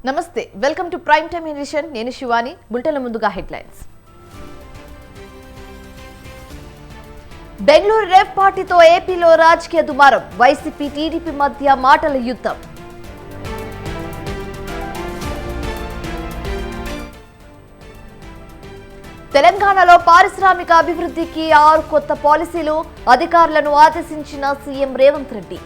నమస్తే welcome to prime time edition నేను శివాని బులెటిన్ల ముందుగా హెడ్లైన్స్ బెంగళూరు రేవ్ పార్టీతో ఏపీలో రాజకీయ దుమారం వైసీపీ టీడీపీ మధ్య మాటల యుద్ధం తెలంగాణలో పారిశ్రామిక అభివృద్ధికి 6 కొత్త పాలసీలు అధికారులను ఆదేశించిన సీఎం రేవంత్ రెడ్డి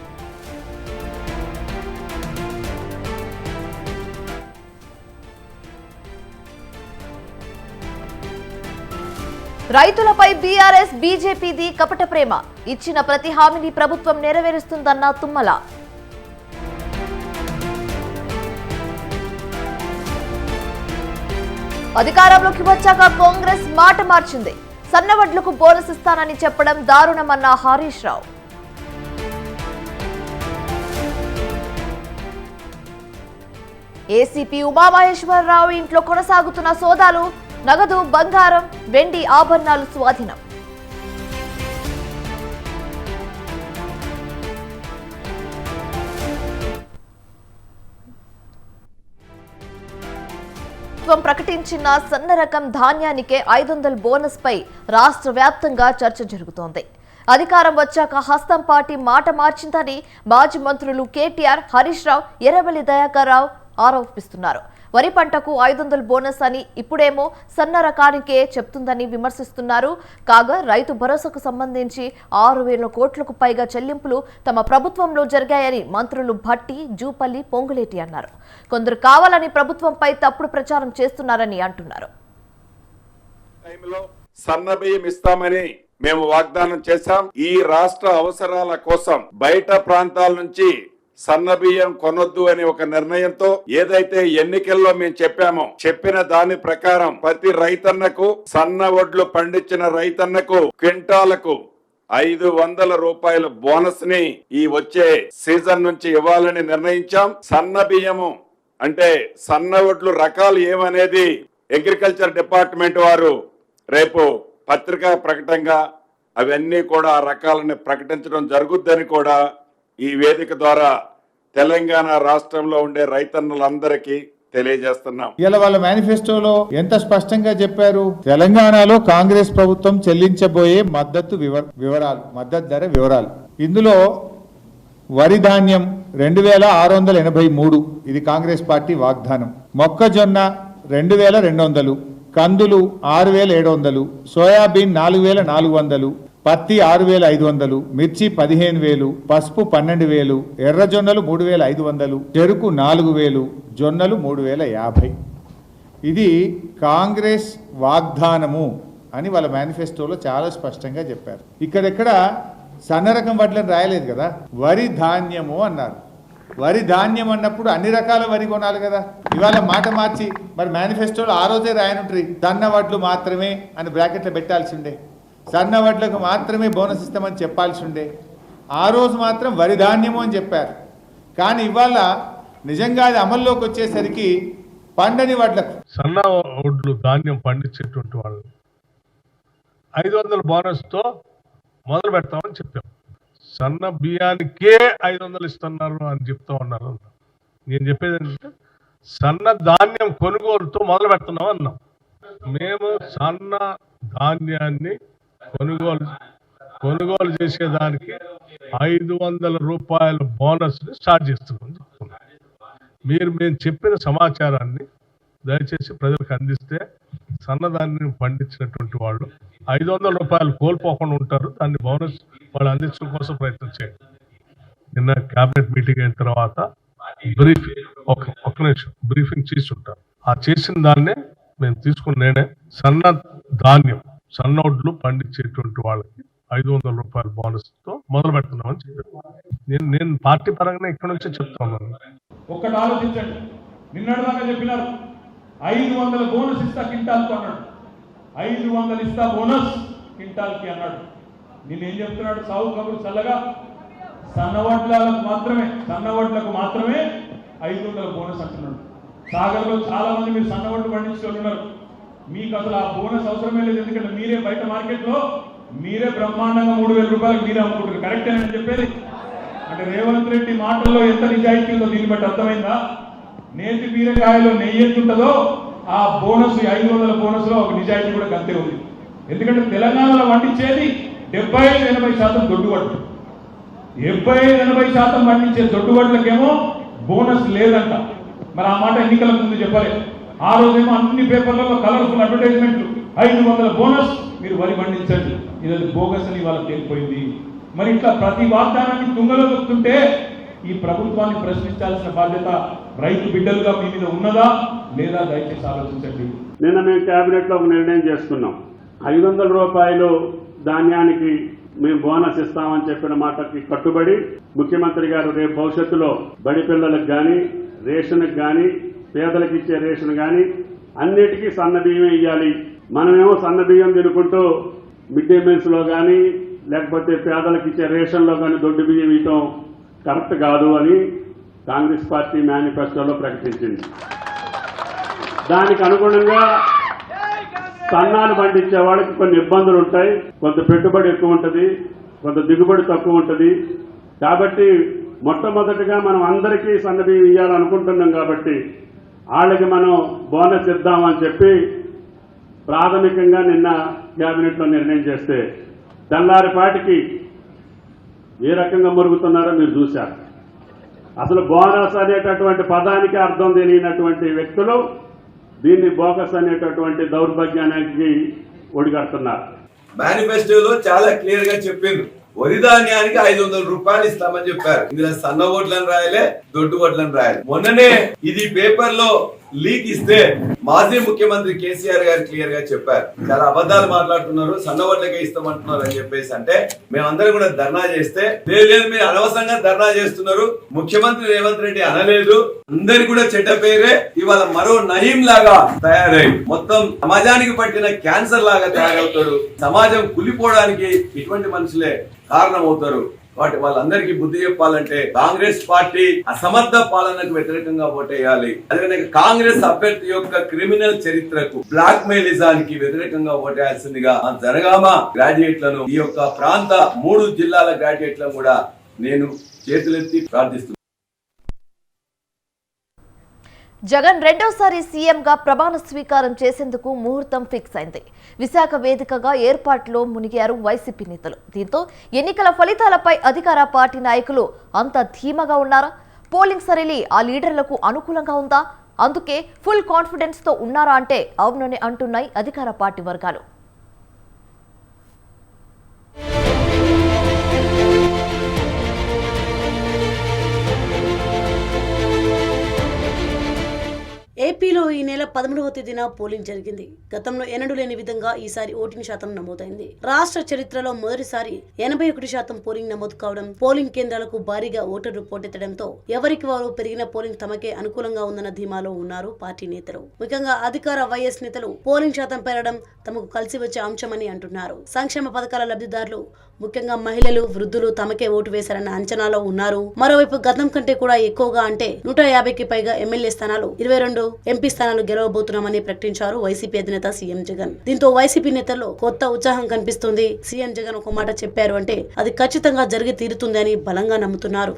రైతులపై బీఆర్ఎస్ బీజేపీది కపట ప్రేమ ఇచ్చిన ప్రతి హామీని ప్రభుత్వం నెరవేరుస్తుందన్న తుమ్మల అధికారంలోకి వచ్చాక కాంగ్రెస్ మాట మార్చింది సన్నవడ్లకు బోనస్ ఇస్తానని చెప్పడం దారుణమన్న హరీష్ రావు ఏసీపీ ఉమామహేశ్వరరావు ఇంట్లో కొనసాగుతున్న సోదాలు నగదు బంగారం వెండి ఆభరణాలు స్వాధీనం ప్రకటించిన సన్న రకం ధాన్యానికే 500 బోనస్ పై రాష్ట్ర వ్యాప్తంగా చర్చ జరుగుతోంది అధికారం వచ్చాక హస్తం పార్టీ మాట మార్చిందని మాజీ మంత్రులు కేటీఆర్ హరీష్ రావు ఎర్రబెల్లి దయాకర్ రావు ఆరోపిస్తున్నారు వరి పంటకు 500 బోనస్ అని ఇప్పుడేమో సన్న రకానికే చెప్తుందని విమర్శిస్తున్నారు కాగా రైతు భరోసాకు సంబంధించి 6,000 కోట్లకు పైగా చెల్లింపులు తమ ప్రభుత్వంలో జరిగాయని మంత్రులు భట్టి జూపల్లి పొంగులేటి అన్నారు కొందరు కావాలని ప్రభుత్వంపై తప్పుడు ప్రచారం చేస్తున్నారని అంటున్నారు సన్న బియ్యం ఇస్తామని మేము వాగ్దానం చేశాం ఈ రాష్ట్ర అవసరాల కోసం బయట ప్రాంతాల నుంచి సన్న బియ్యం కొనొద్దు అనే ఒక నిర్ణయంతో ఏదైతే ఎన్నికల్లో మేము చెప్పిన దాని ప్రకారం ప్రతి రైతన్నకు సన్న వడ్లు పండించిన రైతన్నకు క్వింటాలకు 500 రూపాయల బోనస్ ని ఈ వచ్చే సీజన్ నుంచి ఇవ్వాలని నిర్ణయించాం సన్న బియ్యము అంటే సన్న వడ్లు రకాలు ఏమనేది అగ్రికల్చర్ డిపార్ట్మెంట్ వారు రేపు పత్రికా ప్రకటనగా అవన్నీ కూడా ఆ రకాలని ప్రకటించడం జరుగుద్దని కూడా ఈ వేదిక ద్వారా తెలంగాణ రాష్ట్రంలో ఉండే రైతన్నులందరికీ తెలియజేస్తున్నాం. ఇలా వాళ్ళ మేనిఫెస్టోలో ఎంత స్పష్టంగా చెప్పారు తెలంగాణలో కాంగ్రెస్ ప్రభుత్వం చెల్లించబోయే మద్దతు ధర వివరాలు ఇందులో వరి ధాన్యం 2683 ఇది కాంగ్రెస్ పార్టీ వాగ్దానం మొక్కజొన్న 2200 కందులు 6700 సోయాబీన్ 4400 పత్తి 6500 మిర్చి 15000 పసుపు 12000 ఎర్రజొన్నలు 3500 చెరుకు 4000 జొన్నలు 3050 ఇది కాంగ్రెస్ వాగ్దానము అని వాళ్ళ మేనిఫెస్టోలో చాలా స్పష్టంగా చెప్పారు ఇక్కడెక్కడ సన్న రకం వడ్లను రాయలేదు కదా వరి ధాన్యము అన్నారు వరి ధాన్యం అన్నప్పుడు అన్ని రకాల వరి కొనాలి కదా ఇవాళ మాట మార్చి మరి మేనిఫెస్టోలో ఆ రోజే రాయనుండ్రి సన్న వడ్లు మాత్రమే అని బ్రాకెట్లో పెట్టాల్సి ఉండే సన్న వడ్లకు మాత్రమే బోనస్ ఇస్తామని చెప్పాల్సి ఉండే ఆ రోజు మాత్రం వరి ధాన్యము అని చెప్పారు కానీ ఇవాళ నిజంగా అది అమల్లోకి వచ్చేసరికి పండని వడ్లకు సన్న వడ్లు ధాన్యం పండించేటువంటి వాళ్ళు 500 బోనస్తో మొదలు పెడతామని చెప్పాం సన్న బియ్యానికే 500 ఇస్తున్నారు అని చెప్తా ఉన్నారు నేను చెప్పేది ఏంటంటే సన్న ధాన్యం కొనుగోలుతో మొదలు పెడుతున్నాం అన్నాం మేము సన్న ధాన్యాన్ని కొనుగోలు చేసేదానికి 500 రూపాయల బోనస్ స్టార్ట్ చేస్తున్నాం మేము చెప్పిన సమాచారాన్ని దయచేసి ప్రజలకు అందిస్తే సన్నధాన్యం పండించినటువంటి వాళ్ళు 500 రూపాయలు కోల్పోకుండా ఉంటారు దాన్ని బోనస్ వాళ్ళు అందించడం కోసం ప్రయత్నం చేయండి నిన్న క్యాబినెట్ మీటింగ్ అయిన తర్వాత బ్రీఫింగ్ చేసి ఉంటారు ఆ చేసిన దాన్నే మేము తీసుకున్న నేనే సన్న వడ్లు పండించేటువంటి వాళ్ళకి 500 రూపాయల బోనస్తో మొదలు పెడుతున్నామని చెప్పారు నేను పార్టీ పరంగానే ఇక్కడ నుంచే చెప్తా ఉన్నాను ఒక్కటి ఆలోచించండి నిన్నటిదాకా చెప్పినారు 500 బోనస్ ఇస్తా క్వింటాల్కి అన్నాడు 500 ఇస్తా బోనస్ క్వింటాల్కి అన్నాడు నేనేం చెప్తున్నాడు సాగు కబురు చల్లగా సన్న వడ్లకు మాత్రమే 500 బోనస్ అంటున్నాడు సాగర్లో చాలా మంది మీరు సన్న వడ్లు పండించుకుంటున్నారు మీకు అసలు ఆ బోనస్ అవసరమే లేదు ఎందుకంటే మీరే బయట మార్కెట్లో మీరే బ్రహ్మాండంగా 3000 రూపాయలకు మీరే అమ్ముకుంటారు కరెక్టేనని చెప్పేది అంటే రేవంత్ రెడ్డి మాటల్లో ఎంత నిజాయితీ ఉందో దీన్ని బట్టి అర్థమైందా నేతి బీరకాయలో నెయ్యి ఎంత ఉంటుందో ఆ బోనస్ 500 బోనస్లో ఒక నిజాయితీ కూడా అంతే ఉంది. ఎందుకంటే తెలంగాణలో పండించేది 75-80% దొడ్డువడ్లు. 75-80% పండించే దొడ్డువడ్లకేమో బోనస్ లేదంట. మరి ఆ మాట ఎన్నికల ముందు చెప్పలే. ఆ రోజేమో అన్ని పేపర్లలో కలర్ఫుల్ అడ్వర్టైజ్మెంట్లు 500 బోనస్, మీరు వరి పండించండి. ఇది బోగస్ అని వాళ్ళకి తెలిపోయింది. మరి ఇట్లా ప్రతి వాగ్దానాన్ని తుంగలో దొక్కుతుంటే ఈ ప్రభుత్వాన్ని ప్రశ్నించాల్సిన బాధ్యత రైతు బిడ్డలుగా మీ మీద ఉన్నదా లేదా దయచేసి ఆలోచించండి. నిన్న మేము కేబినెట్ లో ఒక నిర్ణయం చేసుకున్నాం. 500 రూపాయలు ధాన్యానికి మేము బోనస్ ఇస్తామని చెప్పిన మాటకి కట్టుబడి ముఖ్యమంత్రి గారు రేపు భవిష్యత్తులో బడి పిల్లలకు కానీ రేషన్కి కానీ పేదలకు ఇచ్చే రేషన్ కానీ అన్నిటికీ సన్న బియ్యమే ఇవ్వాలి. మనమేమో సన్న బియ్యం తినుకుంటూ మిడ్ డే మీల్స్ లో కానీ లేకపోతే పేదలకు ఇచ్చే రేషన్లో కానీ దొడ్డు బియ్యం ఇవ్వటం కరెక్ట్ కాదు అని కాంగ్రెస్ పార్టీ మేనిఫెస్టోలో ప్రకటించింది. దానికి అనుగుణంగా సన్నాలు పండించే వాళ్ళకి కొన్ని ఇబ్బందులు ఉంటాయి. కొంత పెట్టుబడి ఎక్కువ ఉంటుంది, కొంత దిగుబడి తక్కువ ఉంటుంది. కాబట్టి మొట్టమొదటిగా మనం అందరికీ సన్న బియ్యం ఇవ్వాలనుకుంటున్నాం కాబట్టి వాళ్ళకి మనం బోనస్ ఇద్దామని చెప్పి ప్రాథమికంగా నిన్న కేబినెట్లో నిర్ణయం చేస్తే తెల్లారిపాటికి ఏ రకంగా మురుగుతున్నారో మీరు చూశారు. అసలు బోనస్ అనేటటువంటి పదానికి అర్థం తెలియనటువంటి వ్యక్తులు దీన్ని బోకస్ అనేటటువంటి దౌర్భాగ్యానికి ఒడిగడుతున్నారు. మేనిఫెస్టోలో చాలా క్లియర్ గా చెప్పిండ్రు, వరి ధాన్యానికి 500 రూపాయలు ఇస్తామని చెప్పారు. ఇందులో సన్న ఓట్లను రాయలే, దొడ్డు ఓట్లను రాయలే. మొన్ననే ఇది పేపర్ లో లీక్ ఇస్తే మాజీ ముఖ్యమంత్రి కేసీఆర్ గారు క్లియర్ గా చెప్పారు, చాలా అబద్ధాలు మాట్లాడుతున్నారు, సన్న ఓట్లకే ఇస్తామంటున్నారు అని చెప్పేసి. అంటే మేమందరం కూడా ధర్నా చేస్తే లేదు మీరు అనవసరంగా ధర్నా చేస్తున్నారు, ముఖ్యమంత్రి రేవంత్ రెడ్డి అనలేదు, అందరి కూడా చెడ్డ పేరే ఇవాళ మరో నయీం లాగా తయారై మొత్తం సమాజానికి పట్టిన క్యాన్సర్ లాగా తయారవుతాడు. సమాజం కులిపోవడానికి ఇటువంటి మనుషులే కారణమవుతారు. కాబట్టి వాళ్ళందరికీ బుద్ధి చెప్పాలంటే కాంగ్రెస్ పార్టీ అసమర్థ పాలనకు వ్యతిరేకంగా ఓటేయాలి. అదేవిధంగా కాంగ్రెస్ అభ్యర్థి యొక్క క్రిమినల్ చరిత్రకు, బ్లాక్ మెయిలిజానికి వ్యతిరేకంగా ఓటేయాల్సిందిగా ఆ జనగామ గ్రాడ్యుయేట్లను, ఈ యొక్క ప్రాంత 3 జిల్లాల గ్రాడ్యుయేట్లను కూడా నేను చేతులెత్తి ప్రార్థిస్తున్నాను. జగన్ రెండోసారి సీఎంగా ప్రమాణ స్వీకారం చేసేందుకు ముహూర్తం ఫిక్స్ అయింది. విశాఖ వేదికగా ఏర్పాట్లో మునిగారు వైసీపీ నేతలు. దీంతో ఎన్నికల ఫలితాలపై అధికార పార్టీ నాయకులు అంత ధీమాగా ఉన్నారా? పోలింగ్ సరళి ఆ లీడర్లకు అనుకూలంగా ఉందా? అందుకే ఫుల్ కాన్ఫిడెన్స్ తో ఉన్నారా అంటే అవునని అంటున్నాయి అధికార పార్టీ వర్గాలు. ఏపీలో ఈ నెల 13వ తేదీన పోలింగ్ జరిగింది. గతంలో ఎన్నడూ లేని విధంగా ఈసారి ఓటింగ్ శాతం నమోదైంది. రాష్ట్ర చరిత్రలో మొదటిసారి 81% పోలింగ్ నమోదు కావడం, పోలింగ్ కేంద్రాలకు భారీగా ఓటర్లు పోటెత్తడంతో ఎవరికి వారు పెరిగిన పోలింగ్ తమకే అనుకూలంగా ఉందన్న ధీమాలో ఉన్నారు పార్టీ నేతలు. ముఖ్యంగా అధికార వైఎస్ నేతలు పోలింగ్ శాతం పెరగడం తమకు కలిసి వచ్చే అంశమని అంటున్నారు. సంక్షేమ పథకాల లబ్ధిదారులు, ముఖ్యంగా మహిళలు, వృద్ధులు తమకే ఓటు వేశారన్న అంచనాలో ఉన్నారు. మరోవైపు గతం కంటే కూడా ఎక్కువగా అంటే 150కి పైగా ఎమ్మెల్యే స్థానాలు, 22 ఎంపీ స్థానాలు గెలవబోతున్నామని ప్రకటించారు వైసీపీ అధినేత సీఎం జగన్. దీంతో వైసీపీ నేతల్లో కొత్త ఉత్సాహం కనిపిస్తుంది. సీఎం జగన్ ఒక మాట చెప్పారు అంటే అది ఖచ్చితంగా జరిగి తీరుతుంది అని బలంగా నమ్ముతున్నారు.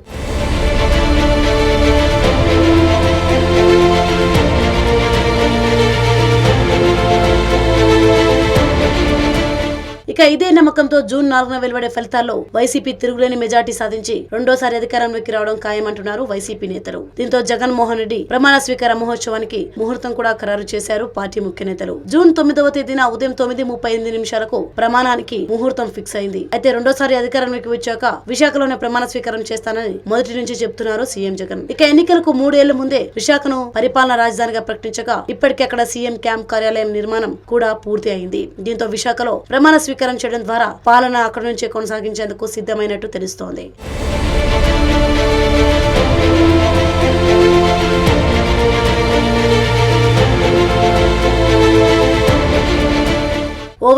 ఇక ఇదే నమ్మకంతో జూన్ 4న వెలువడే ఫలితాల్లో వైసీపీ తిరుగులేని మెజార్టీ సాధించి రెండోసారి అధికారంలోకి రావడం ఖాయమంటున్నారు వైసీపీ నేతలు. దీంతో జగన్మోహన్ రెడ్డి ప్రమాణ స్వీకార మహోత్సవానికి ముహూర్తం కూడా ఖరారు చేశారు పార్టీ ముఖ్య నేతలు. జూన్ 9వ తేదీన ఉదయం 9:38 ప్రమాణానికి ముహూర్తం ఫిక్స్ అయింది. అయితే రెండోసారి అధికారంలోకి వచ్చాక విశాఖలోనే ప్రమాణ స్వీకారం చేస్తానని మొదటి నుంచి చెప్తున్నారు సీఎం జగన్. ఇక ఎన్నికలకు 3 ఏళ్ల ముందే విశాఖను పరిపాలనా రాజధానిగా ప్రకటించగా ఇప్పటికే అక్కడ సీఎం క్యాంప్ కార్యాలయం నిర్మాణం కూడా పూర్తి అయింది. దీంతో విశాఖలో ప్రమాణ స్వీకారం చేయడం ద్వారా పాలన అక్కడి నుంచే కొనసాగించేందుకు సిద్ధమైనట్టు తెలుస్తోంది.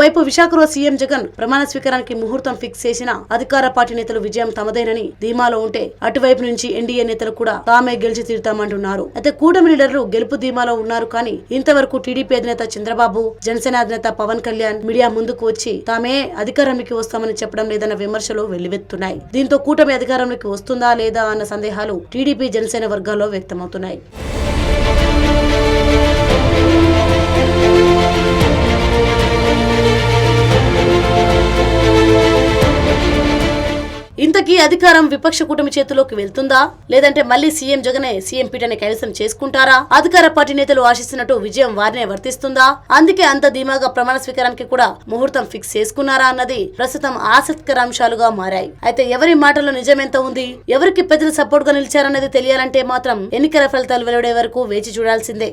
మరోవైపు విశాఖలో సీఎం జగన్ ప్రమాణ స్వీకారానికి ముహూర్తం ఫిక్స్ చేసిన అధికార పార్టీ నేతలు విజయం తమదేనని ధీమాలో ఉంటే అటువైపు నుంచి ఎన్డీఏ నేతలు కూడా తామే గెలిచి తీరుతామంటున్నారు. అయితే కూటమి లీడర్లు గెలుపు ధీమాలో ఉన్నారు కానీ ఇంతవరకు టీడీపీ అధినేత చంద్రబాబు, జనసేన అధినేత పవన్ కళ్యాణ్ మీడియా ముందుకు వచ్చి తామే అధికారంలోకి వస్తామని చెప్పడం లేదన్న విమర్శలు వెల్లువెత్తున్నాయి. దీంతో కూటమి అధికారంలోకి వస్తుందా లేదా అన్న సందేహాలు టీడీపీ, జనసేన వర్గాల్లో వ్యక్తమవుతున్నాయి. ఇంతకీ అధికారం విపక్ష కూటమి చేతిలోకి వెళ్తుందా, లేదంటే మళ్లీ సీఎం జగనే సీఎం పీఠాన్ని కైవసం చేసుకుంటారా? అధికార పార్టీ నేతలు ఆశిస్తున్నట్టు విజయం వారినే వర్తిస్తుందా? అందుకే అంత ధీమాగా ప్రమాణ స్వీకారానికి కూడా ముహూర్తం ఫిక్స్ చేసుకున్నారా అన్నది ప్రస్తుతం ఆసక్తికర అంశాలుగా మారాయి. అయితే ఎవరి మాటల్లో నిజమెంత ఉంది, ఎవరికి ప్రజలు సపోర్ట్ గా నిలిచారన్నది తెలియాలంటే మాత్రం ఎన్నికల ఫలితాలు వెలువడే వరకు వేచి చూడాల్సిందే.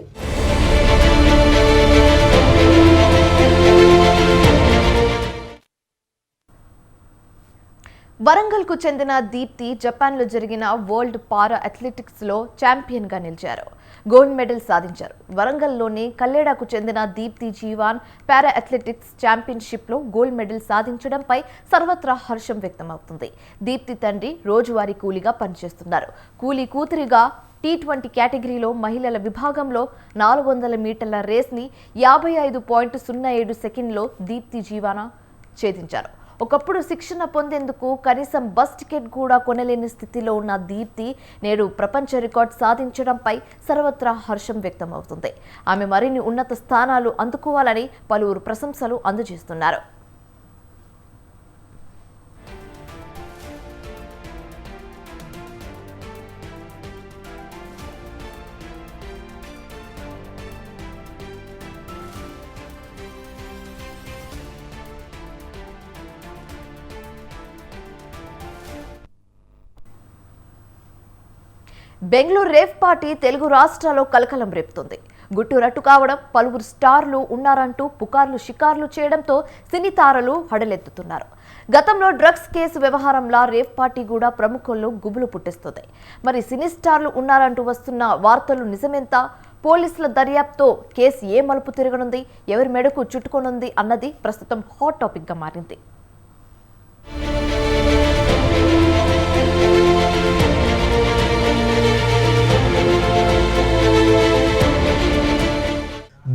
వరంగల్కు చెందిన దీప్తి జపాన్లో జరిగిన వరల్డ్ పారా అథ్లెటిక్స్లో ఛాంపియన్గా నిలిచారు. గోల్డ్ మెడల్ సాధించారు. వరంగల్లోని కల్లేడాకు చెందిన దీప్తి జీవాన్ పారా అథ్లెటిక్స్ ఛాంపియన్షిప్లో గోల్డ్ మెడల్ సాధించడంపై సర్వత్రా హర్షం వ్యక్తమవుతుంది. దీప్తి తండ్రి రోజువారీ కూలీగా పనిచేస్తున్నారు. కూలీ కూతురిగా T20 కేటగిరీలో మహిళల విభాగంలో 400 మీటర్ల రేస్ని 55.07 సెకండ్లో దీప్తి జీవానా ఛేదించారు. ఒకప్పుడు శిక్షణ పొందేందుకు కనీసం బస్ టికెట్ కూడా కొనలేని స్థితిలో ఉన్న దీప్తి నేడు ప్రపంచ రికార్డు సాధించడంపై సర్వత్రా హర్షం వ్యక్తమవుతుంది. ఆమె మరిన్ని ఉన్నత స్థానాలు అందుకోవాలని పలువురు ప్రశంసలు అందజేస్తున్నారు. బెంగళూరు రేవ్ పార్టీ తెలుగు రాష్ట్రాల్లో కలకలం రేపుతుంది. గుట్టు రట్టు కావడం, పలువురు స్టార్లు ఉన్నారంటూ పుకార్లు షికార్లు చేయడంతో సినీ తారలు హడలెత్తుతున్నారు. గతంలో డ్రగ్స్ కేసు వ్యవహారంలో రేవ్ పార్టీ కూడా ప్రముఖుల్లో గుబులు పుట్టిస్తుంది. మరి సినీ స్టార్లు ఉన్నారంటూ వస్తున్న వార్తలు నిజమెంత? పోలీసుల దర్యాప్తుతో కేసు ఏ మలుపు తిరగనుంది, ఎవరి మెడకు చుట్టుకొనుంది అన్నది ప్రస్తుతం హాట్ టాపిక్గా మారింది.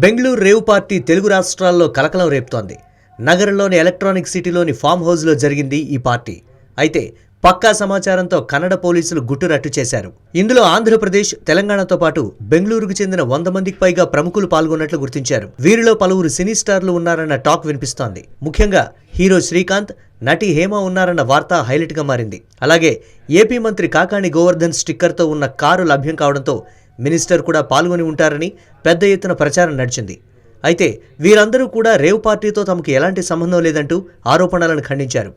బెంగళూరు రేవ్ పార్టీ తెలుగు రాష్ట్రాల్లో కలకలం రేపుతోంది. నగరంలోని ఎలక్ట్రానిక్ సిటీలోని ఫామ్ హౌస్లో జరిగింది ఈ పార్టీ. అయితే పక్కా సమాచారంతో కన్నడ పోలీసులు గుట్టురట్టు చేశారు. ఇందులో ఆంధ్రప్రదేశ్, తెలంగాణతో పాటు బెంగళూరుకు చెందిన 100 మందికి పైగా ప్రముఖులు పాల్గొన్నట్లు గుర్తించారు. వీరిలో పలువురు సినీ స్టార్లు ఉన్నారన్న టాక్ వినిపిస్తోంది. ముఖ్యంగా హీరో శ్రీకాంత్, నటి హేమ ఉన్నారన్న వార్త హైలైట్గా మారింది. అలాగే ఏపీ మంత్రి కాకాణి గోవర్ధన్ స్టిక్కర్తో ఉన్న కారు లభ్యం కావడంతో మినిస్టర్ కూడా పాల్గొని ఉంటారని పెద్ద ఎత్తున ప్రచారం నడిచింది. అయితే వీరందరూ కూడా రేవ్ పార్టీతో తమకు ఎలాంటి సంబంధం లేదంటూ ఆరోపణలను ఖండించారు.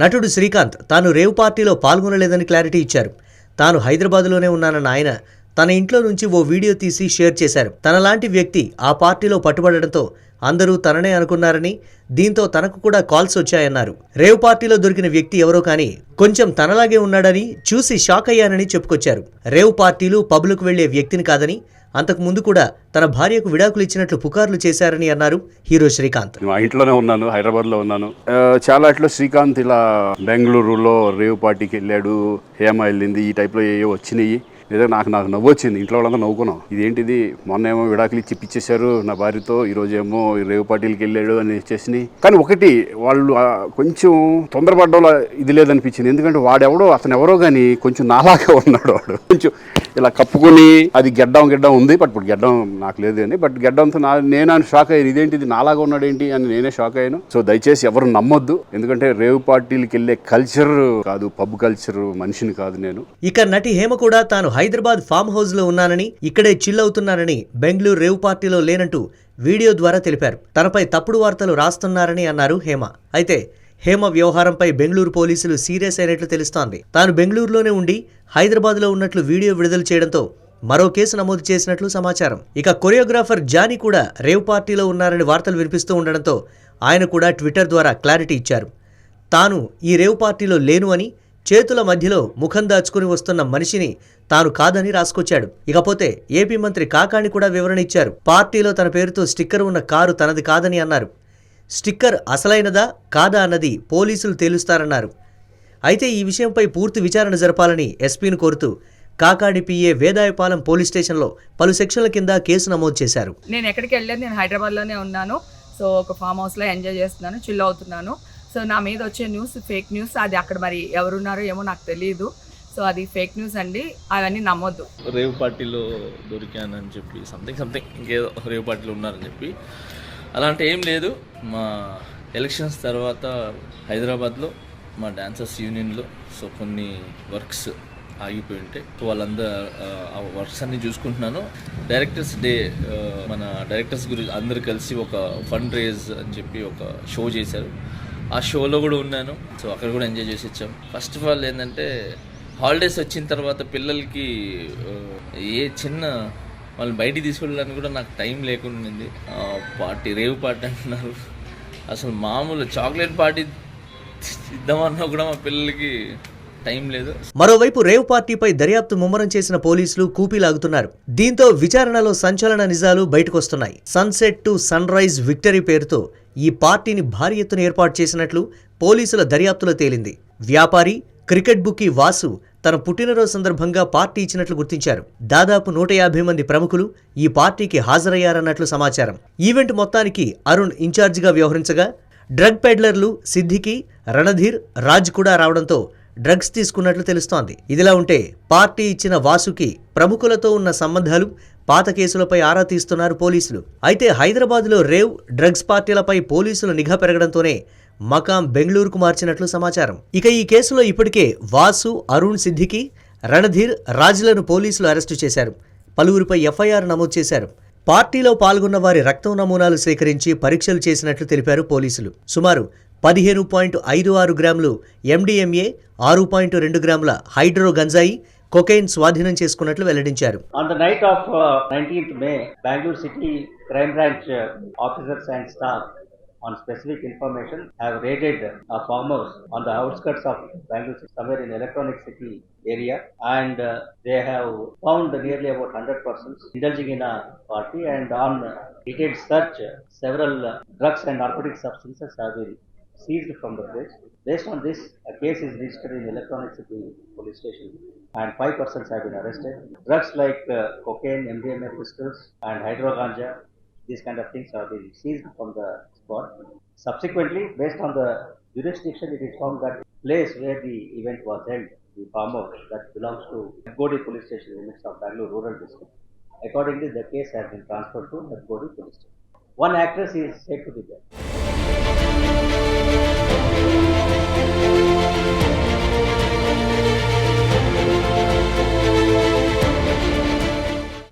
నటుడు శ్రీకాంత్ తాను రేవ్ పార్టీలో పాల్గొనలేదని క్లారిటీ ఇచ్చారు. తాను హైదరాబాద్లోనే ఉన్నానన్న ఆయన తన ఇంట్లో నుంచి ఓ వీడియో తీసి షేర్ చేశారు. తనలాంటి వ్యక్తి ఆ పార్టీలో పట్టుబడడంతో అందరూ తననే అనుకున్నారని, దీంతో తనకు కూడా కాల్స్ వచ్చాయన్నారు. రేవ్ పార్టీలో దొరికిన వ్యక్తి ఎవరో కానీ కొంచెం తనలాగే ఉన్నాడని చూసి షాక్ అయ్యానని చెప్పుకొచ్చారు. రేవ్ పార్టీలు పబ్లకు వెళ్లే వ్యక్తిని కాదని, అంతకు ముందు కూడా తన భార్యకు విడాకులు ఇచ్చినట్లు పుకార్లు చేశారని అన్నారు హీరో శ్రీకాంత్. మా ఇంట్లోనే ఉన్నాను, హైదరాబాద్లో ఉన్నాను. చాలా ఇట్లా శ్రీకాంత్ ఇలా బెంగళూరులో రేవ్ పార్టీకి వెళ్ళాడు, హేమ వెళ్ళింది, ఈ టైప్లో ఏవో వచ్చినాయి. లేదా నాకు నవ్వు వచ్చింది. ఇంట్లో వాళ్ళంతా నవ్వుకున్నాం. ఇదేంటిది, మొన్న ఏమో విడాకులు ఇచ్చి పిచ్చేశారు నా భార్యతో, ఈరోజు ఏమో రేవు పార్టీలకి వెళ్ళాడు అని చేసినాయి. కానీ ఒకటి వాళ్ళు కొంచెం తొందరపడ్డంలో ఇది లేదనిపించింది. ఎందుకంటే వాడెవడో, అతను ఎవరో కానీ కొంచెం నాలాగే ఉన్నాడు. వాడు కొంచెం ఇలా కప్పుకొని, అది గెడ్డం ఉంది, బట్ ఇప్పుడు గెడ్డం నాకు లేదు అని, బట్ గెడ్డంతో నేను షాక్ అయ్యాను. ఇదేంటిది నాలాగా ఉన్నాడు ఏంటి అని నేనే షాక్ అయ్యాను. సో దయచేసి ఎవరు నమ్మొద్దు. ఎందుకంటే రేవ్ పార్టీలకి వెళ్ళే కల్చర్ కాదు, పబ్ కల్చర్ మనిషిని కాదు నేను. ఇక నటి హేమ కూడా తాను హైదరాబాద్ ఫామ్ హౌస్ లో ఉన్నానని, ఇక్కడే చిల్ అవుతున్నానని, బెంగళూరు రేవ్ పార్టీలో లేనంటూ వీడియో ద్వారా తెలిపారు. తనపై తప్పుడు వార్తలు రాస్తున్నారని అన్నారు హేమ. అయితే హేమ వ్యవహారంపై బెంగళూరు పోలీసులు సీరియస్ అయినట్లు తెలుస్తోంది. తాను బెంగళూరులోనే ఉండి హైదరాబాద్లో ఉన్నట్లు వీడియో విడుదల చేయడంతో మరో కేసు నమోదు చేసినట్లు సమాచారం. ఇక కొరియోగ్రాఫర్ జానీ కూడా రేవ్ పార్టీలో ఉన్నారని వార్తలు వినిపిస్తూ ఉండడంతో ఆయన కూడా ట్విట్టర్ ద్వారా క్లారిటీ ఇచ్చారు. తాను ఈ రేవ్ పార్టీలో లేను అని, చేతుల మధ్యలో ముఖం దాచుకుని వస్తున్న మనిషిని తాను కాదని రాసుకొచ్చాడు. ఇకపోతే ఏపీ మంత్రి కాకాణి కూడా వివరణ ఇచ్చారు. పార్టీలో తన పేరుతో స్టిక్కర్ ఉన్న కారు తనది కాదని అన్నారు. స్టిక్కర్ అసలైనదా కాదా అన్నది పోలీసులు తేలుస్తారన్నారు. అయితే ఈ విషయంపై పూర్తి విచారణ జరపాలని ఎస్పీని కోరుతూ కాకాడి పిఏ వేదాయపాలెం పోలీస్ స్టేషన్లో పలు సెక్షన్ల కింద కేసు నమోదు చేశారు. నేను ఎక్కడికి వెళ్ళలేదు, నేను హైదరాబాద్లోనే ఉన్నాను. సో ఒక ఫామ్ హౌస్లో ఎంజాయ్ చేస్తున్నాను, చిల్ అవుతున్నాను. సో నా మీద వచ్చే న్యూస్ ఫేక్ న్యూస్, అది అక్కడ మరి ఎవరున్నారో ఏమో నాకు తెలియదు. సో అది ఫేక్ న్యూస్ అండి, అవన్నీ నమ్మొద్దు. రేవ్ పార్టీలో దొరికానని చెప్పి సంథింగ్ ఇంకేదో రేవ్ పార్టీలో ఉన్నారని చెప్పి అలాంటి ఏం లేదు. మా ఎలక్షన్స్ తర్వాత హైదరాబాద్లో మా డాన్సర్స్ యూనియన్లో సో కొన్ని వర్క్స్ ఆగిపోయి ఉంటే వాళ్ళందరూ ఆ వర్క్స్ అన్ని చూసుకుంటున్నాను. డైరెక్టర్స్ డే మన డైరెక్టర్స్ గురించి అందరు కలిసి ఒక ఫండ్ రేజ్ అని చెప్పి ఒక షో చేశారు. ఆ షోలో కూడా ఉన్నాను. సో అక్కడ కూడా ఎంజాయ్ చేసి వచ్చాం. ఫస్ట్ ఆఫ్ ఆల్ ఏంటంటే హాలిడేస్ వచ్చిన తర్వాత పిల్లలకి ఏ చిన్న వాళ్ళు బయటికి తీసుకెళ్ళడానికి కూడా నాకు టైం లేకుండా పార్టీ రేవ్ పార్టీ అంటున్నారు. అసలు మామూలు చాక్లెట్ పార్టీ ఇద్దామన్నా కూడా మా పిల్లలకి టైం లేదు. మరోవైపు రేవ్ పార్టీపై దర్యాప్తు ముమ్మరం చేసిన పోలీసులు కూపీలాగుతున్నారు. దీంతో విచారణలో సంచలన నిజాలు బయటకొస్తున్నాయి. Sunset to sunrise victory పేరుతో ఈ పార్టీని భారీ ఎత్తున ఏర్పాటు చేసినట్లు పోలీసుల దర్యాప్తులో తేలింది. వ్యాపారి క్రికెట్ బుకీ వాసు తన పుట్టినరోజు సందర్భంగా పార్టీ ఇచ్చినట్లు గుర్తించారు. దాదాపు 150 మంది ప్రముఖులు ఈ పార్టీకి హాజరయ్యారన్నట్లు సమాచారం. ఈవెంట్ మొత్తానికి అరుణ్ ఇన్ఛార్జిగా వ్యవహరించగా డ్రగ్ పెడ్లర్లు సిద్దికి, రణధీర్, రాజ్ కూడా రావడంతో డ్రగ్స్ తీసుకున్నట్లు తెలుస్తోంది. ఇదిలా ఉంటే పార్టీ ఇచ్చిన వాసుకి ప్రముఖులతో ఉన్న సంబంధాలు, పాత కేసులపై ఆరా తీస్తున్నారు పోలీసులు. అయితే హైదరాబాద్లో రేవ్, డ్రగ్స్ పార్టీలపై పోలీసుల నిఘా పెరగడంతోనే మకాం బెంగళూరుకు మార్చినట్లు సమాచారం. ఇక ఈ కేసులో ఇప్పటికే వాసు, అరుణ్, సిద్దికి, రణధీర్, రాజ్లను పోలీసులు అరెస్టు చేశారు. పలువురిపై ఎఫ్ఐఆర్ నమోదు చేశారు. పార్టీలో పాల్గొన్న వారి రక్తం నమూనాలు సేకరించి పరీక్షలు చేసినట్లు తెలిపారు పోలీసులు. సుమారు 15.56 గ్రాములు MDMA, 6.2 గ్రాముల హైడ్రో గంజాయి, కొకైన్ స్వాధీనం చేసుకున్నట్లు వెల్లడించారు. On the night of 19th May, Bangalore City Crime Branch officers and staff on specific information have raided a farmhouse on the outskirts of Bangalore City, somewhere in Electronic City area, and they have found nearly about 100 persons indulging in a party, and on detailed search, several drugs and narcotic substances have been seized from the place. Based on this, a case is registered in Electronic City Police Station and 5 persons have been arrested. Drugs like cocaine, MDMA pistols and hydro ganja, these kind of things have been seized from the spot. Subsequently, based on the jurisdiction, it is found that place where the event was held, the farmhouse, that belongs to Godi Police Station limits of Bangalore Rural District. Accordingly, the case has been transferred to Godi Police Station. One actress is said to be there.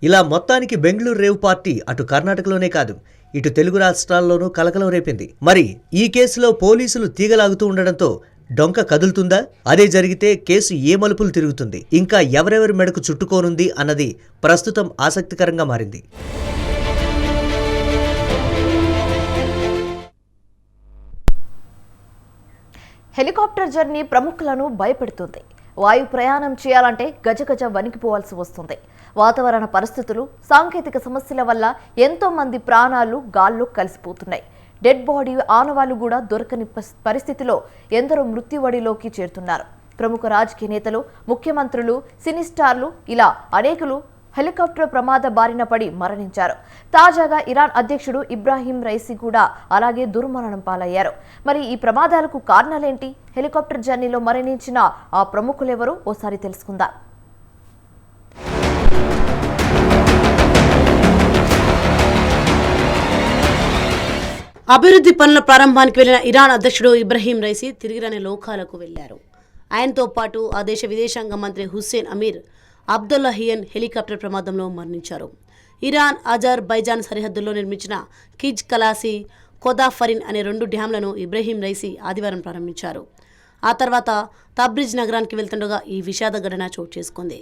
ఇలా మొత్తానికి Bengaluru rave party అటు కర్ణాటకలోనే కాదు, ఇటు తెలుగు రాష్ట్రాల్లోనూ కలకలం రేపింది. మరి ఈ కేసులో పోలీసులు తీగలాగుతూ ఉండడంతో డొంక కదులుతుందా? అదే జరిగితే కేసు ఏ మలుపులు తిరుగుతుంది? ఇంకా ఎవరెవరి మెడకు చుట్టుకోనుంది అన్నది ప్రస్తుతం ఆసక్తికరంగా మారింది. హెలికాప్టర్ జర్నీ ప్రముఖులను భయపెడుతుంది. వాయు ప్రయాణం చేయాలంటే గజగజ వణికిపోవాల్సి వస్తుంది. వాతావరణ పరిస్థితులు, సాంకేతిక సమస్యల వల్ల ఎంతో మంది ప్రాణాలు గాల్లో కలిసిపోతున్నాయి. డెడ్ బాడీ ఆనవాళ్లు కూడా దొరకని పరిస్థితిలో ఎందరో మృత్యువడిలోకి చేరుతున్నారు. ప్రముఖ రాజకీయ నేతలు, ముఖ్యమంత్రులు, సినీ స్టార్లు ఇలా అనేకులు హెలికాప్టర్ ప్రమాద బారిన పడి మరణించారు. తాజాగా ఇరాన్ అధ్యక్షుడు ఇబ్రాహీం రైసీ కూడా అలాగే దుర్మరణం పాలయ్యారు. మరి ఈ ప్రమాదాలకు కారణాలేంటి? హెలికాప్టర్ జర్నీలో మరణించిన ఆ ప్రముఖులెవరో ఓసారి తెలుసుకుందాం. అభివృద్ధి పనుల ప్రారంభానికి వెళ్లిన ఇరాన్ అధ్యక్షుడు ఇబ్రాహీం రైసీ తిరిగిరాని లోకాలకు వెళ్లారు. ఆయనతో పాటు ఆ దేశ విదేశాంగ మంత్రి హుస్సేన్ అమీర్ అబ్దుల్లాహియన్ హెలికాప్టర్ ప్రమాదంలో మరణించారు. ఇరాన్ అజర్బైజాన్ సరిహద్దుల్లో నిర్మించిన కిజ్ కలాసి, కొదాఫరిన్ అనే 2 డ్యాంలను ఇబ్రాహీం రైసీ ఆదివారం ప్రారంభించారు. ఆ తర్వాత తబ్రిజ్ నగరానికి వెళ్తుండగా ఈ విషాద ఘటన చోటు చేసుకుంది.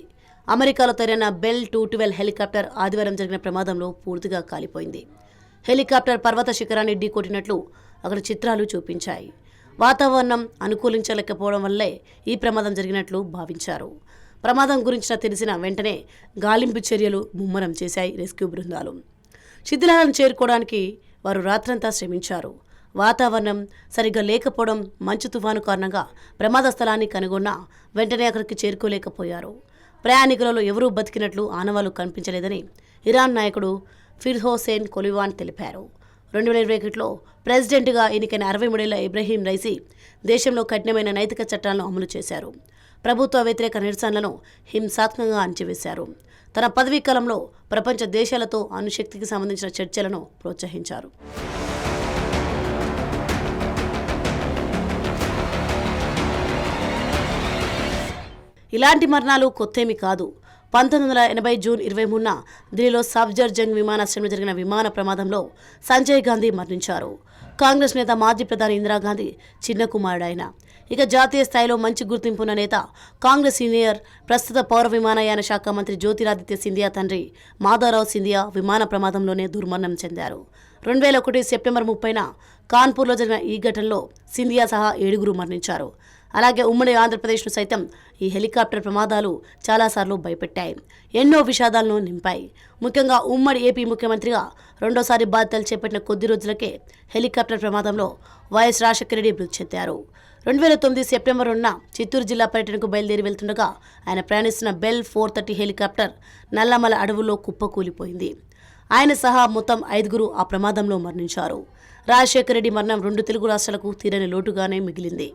అమెరికాలో తయారైన బెల్ 212 హెలికాప్టర్ ఆదివారం జరిగిన ప్రమాదంలో పూర్తిగా కాలిపోయింది. హెలికాప్టర్ పర్వత శిఖరాన్ని ఢీకొట్టినట్లు అక్కడ చిత్రాలు చూపించాయి. వాతావరణం అనుకూలించలేకపోవడం వల్లే ఈ ప్రమాదం జరిగినట్లు భావించారు. ప్రమాదం గురించి తెలిసిన వెంటనే గాలింపు చర్యలు ముమ్మరం చేశాయి రెస్క్యూ బృందాలు. శిథిలాలను చేరుకోవడానికి వారు రాత్రంతా శ్రమించారు. వాతావరణం సరిగ్గా లేకపోవడం, మంచు తుఫాను కారణంగా ప్రమాద స్థలాన్ని కనుగొన్నా వెంటనే అక్కడికి చేరుకోలేకపోయారు. ప్రయాణికులలో ఎవరూ బతికినట్లు ఆనవాళ్లు కనిపించలేదని ఇరాన్ నాయకుడు ఫిర్హోసేన్ కొలివాన్ తెలిపారు. 2021లో ప్రెసిడెంట్గా ఎన్నికైన 63 ఏళ్ల ఇబ్రహీం రైసీ దేశంలో కఠినమైన నైతిక చట్టాలను అమలు చేశారు. ప్రభుత్వ వ్యతిరేక నిరసనలను హింసాత్మకంగా అణచివేశారు. తన పదవీ కాలంలో ప్రపంచ దేశాలతో అణుశక్తికి సంబంధించిన చర్చలను ప్రోత్సహించారు. ఇలాంటి మరణాలు కొత్తేమీ కాదు. 1980 జూన్ 23న ఢిల్లీలో సఫ్జర్జంగ్ విమానాశ్రయంలో జరిగిన విమాన ప్రమాదంలో సంజయ్ గాంధీ మరణించారు. కాంగ్రెస్ నేత మాజీ ప్రధాని ఇందిరాగాంధీ చిన్న కుమారుడాయన. ఇక జాతీయ స్థాయిలో మంచి గుర్తింపున్న నేత, కాంగ్రెస్ సీనియర్, ప్రస్తుత పౌర విమానయాన శాఖ మంత్రి జ్యోతిరాదిత్య సింధియా తండ్రి మాధవరావు సింధియా విమాన ప్రమాదంలోనే దుర్మరణం చెందారు. 2001 సెప్టెంబర్ 30న కాన్పూర్లో జరిగిన ఈ ఘటనలో సింధియా సహా 7గురు మరణించారు. అలాగే ఉమ్మడి ఆంధ్రప్రదేశ్ను సైతం ఈ హెలికాప్టర్ ప్రమాదాలు చాలాసార్లు భయపెట్టాయి, ఎన్నో విషాదాలను నింపాయి. ముఖ్యంగా ఉమ్మడి ఏపీ ముఖ్యమంత్రిగా రెండోసారి బాధ్యతలు చేపట్టిన కొద్ది రోజులకే హెలికాప్టర్ ప్రమాదంలో వైఎస్ రాజశేఖర రెడ్డి మృతి చెందారు. 2009 సెప్టెంబర్ 2న చిత్తూరు జిల్లా పర్యటనకు బయలుదేరి వెళ్తుండగా ఆయన ప్రయాణిస్తున్న బెల్ 430 హెలికాప్టర్ నల్లమల అడవుల్లో కుప్పకూలిపోయింది. ఆయన సహా మొత్తం 5గురు ఆ ప్రమాదంలో మరణించారు. రాజశేఖర రెడ్డి మరణం 2 తెలుగు రాష్ట్రాలకు తీరని లోటుగానే మిగిలింది.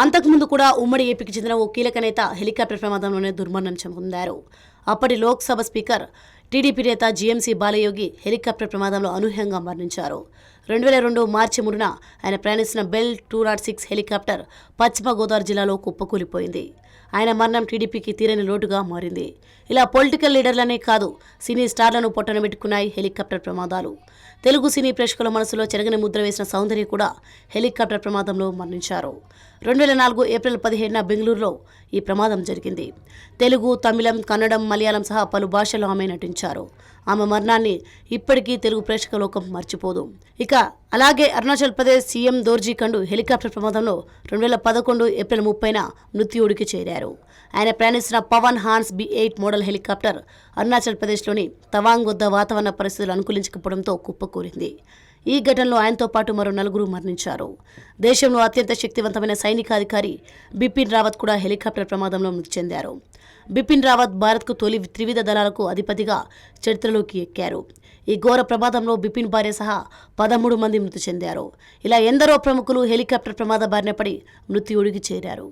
అంతకుముందు కూడా ఉమ్మడి ఏపీకి చెందిన ఓ కీలక నేత హెలికాప్టర్ ప్రమాదంలోనే దుర్మరణం చెందారు. అప్పటి లోక్సభ స్పీకర్, టీడీపీ నేత జీఎంసీ బాలయోగి హెలికాప్టర్ ప్రమాదంలో అనూహ్యంగా మరణించారు. 2002 మార్చి 3న ఆయన ప్రయాణిస్తున్న బెల్ 206 హెలికాప్టర్ పశ్చిమ గోదావరి జిల్లాలో కుప్పకూలిపోయింది. ఆయన మరణం టీడీపీకి తీరని లోటుగా మారింది. ఇలా పొలిటికల్ లీడర్లనే కాదు, సినీ స్టార్లను పొట్టన పెట్టుకున్నాయి హెలికాప్టర్ ప్రమాదాలు. తెలుగు సినీ ప్రేక్షకుల మనసులో చెరగని ముద్ర వేసిన సౌందర్య కూడా హెలికాప్టర్ ప్రమాదంలో మరణించారు. 2004 ఏప్రిల్ 17న బెంగళూరులో ఈ ప్రమాదం జరిగింది. తెలుగు, తమిళం, కన్నడం, మలయాళం సహా పలు భాషల్లో ఆమె నటించారు. ఆమె మరణాన్ని ఇప్పటికీ తెలుగు ప్రేక్షక లోకం మర్చిపోదు. ఇక అలాగే అరుణాచల్ ప్రదేశ్ సీఎం దోర్జీ కండు హెలికాప్టర్ ప్రమాదంలో 2011 ఏప్రిల్ 30న మృత్యువుడికి చేరారు. ఆయన ప్రయాణిస్తున్న Pawan Hans B8 model helicopter Arunachal ప్రదేశ్లోని తవాంగ్ వద్ద వాతావరణ పరిస్థితులు అనుకూలించకపోవడంతో కుప్పకూలింది. ఈ ఘటనలో ఆయనతో పాటు మరో 4గురు మరణించారు. దేశంలో అత్యంత శక్తివంతమైన సైనికాధికారి బిపిన్ రావత్ కూడా హెలికాప్టర్ ప్రమాదంలో మృతి చెందారు. బిపిన్ రావత్ భారత్కు తొలి త్రివిధ దళాలకు అధిపతిగా చరిత్రలోకి ఎక్కారు. ఈ ఘోర ప్రమాదంలో బిపిన్ భార్య సహా 13 మంది మృతి చెందారు. ఇలా ఎందరో ప్రముఖులు హెలికాప్టర్ ప్రమాద బారిన పడి మృత్యువుడికి చేరారు.